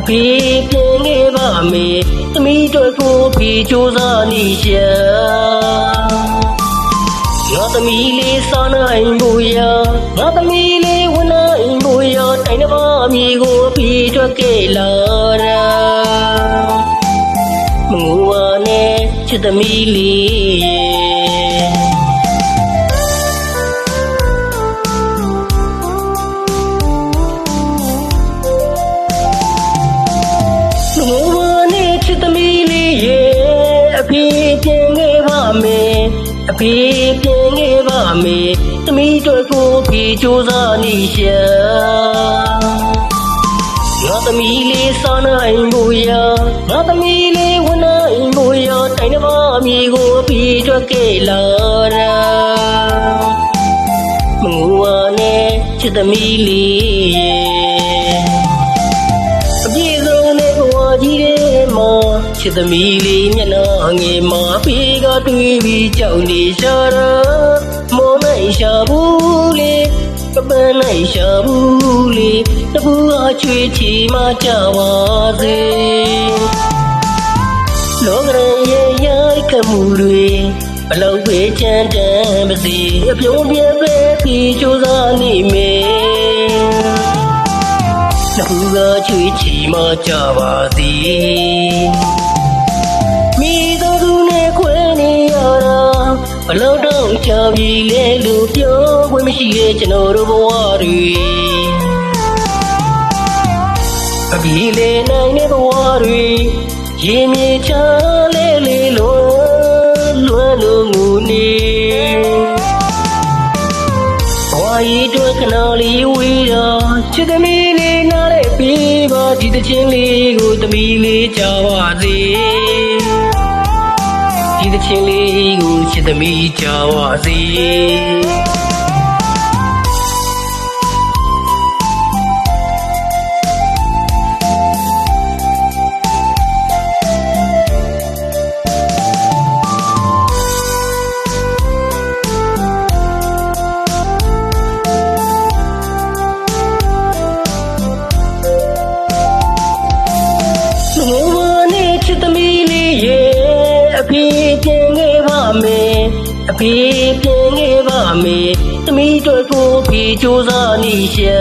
ဖေပြန်ခဲ့ပါမယ်သမီးတို့ကိုဖေကြိုးစားနေရှာငါသမီးလေးစားနိုင်ဖို့ရငါသမီးလေးဝန်နိုင်ဖို့ရတိုင်းတစ်ပါးအမိကိုဖေထွက်ခဲ့လာတာမငိုပါနဲ့ချစ်သမီးလေးအဖေပြန်ခဲ့ပါမယ်အဖေပြန်ခဲ့ပါမယ်သမီးတို့ကိုဖေကြိုးစားနေရှာငါသမီးလေးစားနိုင်ဖို့ရငါသမီးလေးဝန်နိုင်ဖို့ရတိုင်းတစ်ပါးအမိကိုဖေထွက်ခဲ့လာတာမငိုပါနဲ့ချစ်သမီးလေးချစ်သမီးလေးမျက်နှာငယ်မှာဖေကတွေ့ပြီးကြောက်နေရှာတာမောနိုင်ရှာဘူးလေပပန်းနိုင်ရှာဘူးလေတပူအချွေချီမှကြပါစေလောကရဲ့ရိုက်ခမှုတွေဘလောက်ပဲချမ်းတမ်းပါစေအပြုံးပြပဲပြီးကြိုးစားနေမယ်တပူကချွေချီမှကြပါစေဘလို့တော့ချာပြီလေလို့ပြောခွင့်မရှိတဲ့ကျွန်တော်တို့ဘဝတွေအပြေလေနိုင်တဲ့ဘဝတွေရင်မြေချလေလေလို့လွယ်လို့ငူနေဘဝကြီးတို့ခဏလေးဝေးတော့ချစ်သမီးလေးနားတဲ့ပြေးပါဒီတချင်းလေးကိုသမီးလေးကြားပါစေဒီတချင်းလေးကိုချစ်သမီးကြားပါစေအဖေပြန်ခဲ့ပါမယ်အဖေပြန်ခဲ့ပါမယ်သမီးတို့ကိုဖေကြိုးစားနေရှာ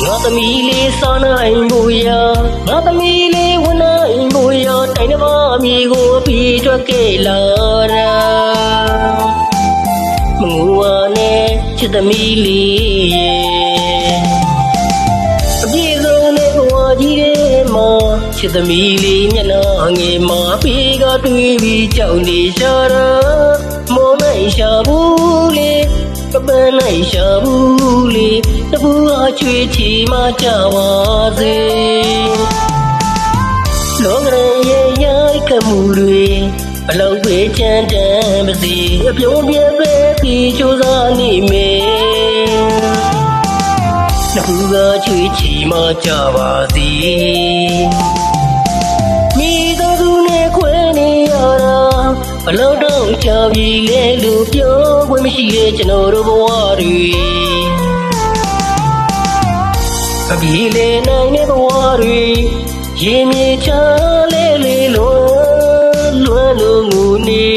ငါသမီးလေးစားနိုင်ဖို့ရငါသမီးလေးဝန်နိုင်ဖို့ရတိုင်းတစ်ပါးအမိကိုဖေထွက်ခဲ့လာတာမငိုပါနဲ့ချစ်သမီးလေးချစ်သမီးလေးမျက်နှာငယ်မှာဖေကတွေ့ပြီးကြောက်နေရှာတာမောနိုင်ရှာဘူးလေပပန်းနိုင်ရှာဘူးလေတပူအချွေချီမှကြပါစေလောကရဲ့ရိုက်ခမှုတွေဘလောက်ပဲချမ်းတမ်းပါစေအပြုံးပြပဲပြီးကြိုးစားနေမယ်တပူကချွေချီမှကြပါစေဘလို့တော့ချာပြီလေလို့ပြောခွင့်မရှိတဲ့ကျွန်တော်တို့ဘဝတွေအပြေလေနိုင်တဲ့ဘဝတွေရင်မြေချလေလေလို့လွယ်လို့ငူနေ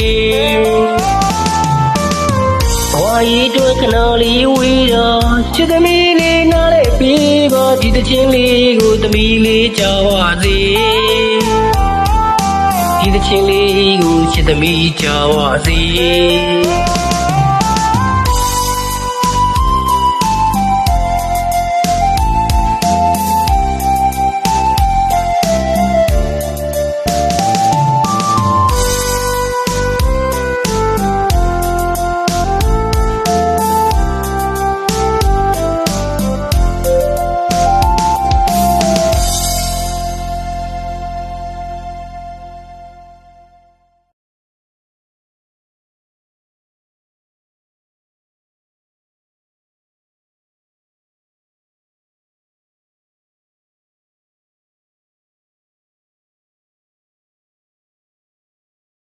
ဘဝကြီးတို့ခဏလေးဝေးတော့ချစ်သမီးလေးနားတဲ့ပြေးပါဒီတချင်းလေးကိုသမီးလေးကြားပါစေဒီတချင်းလေးကိုချစ်သမီးကြားပါစေ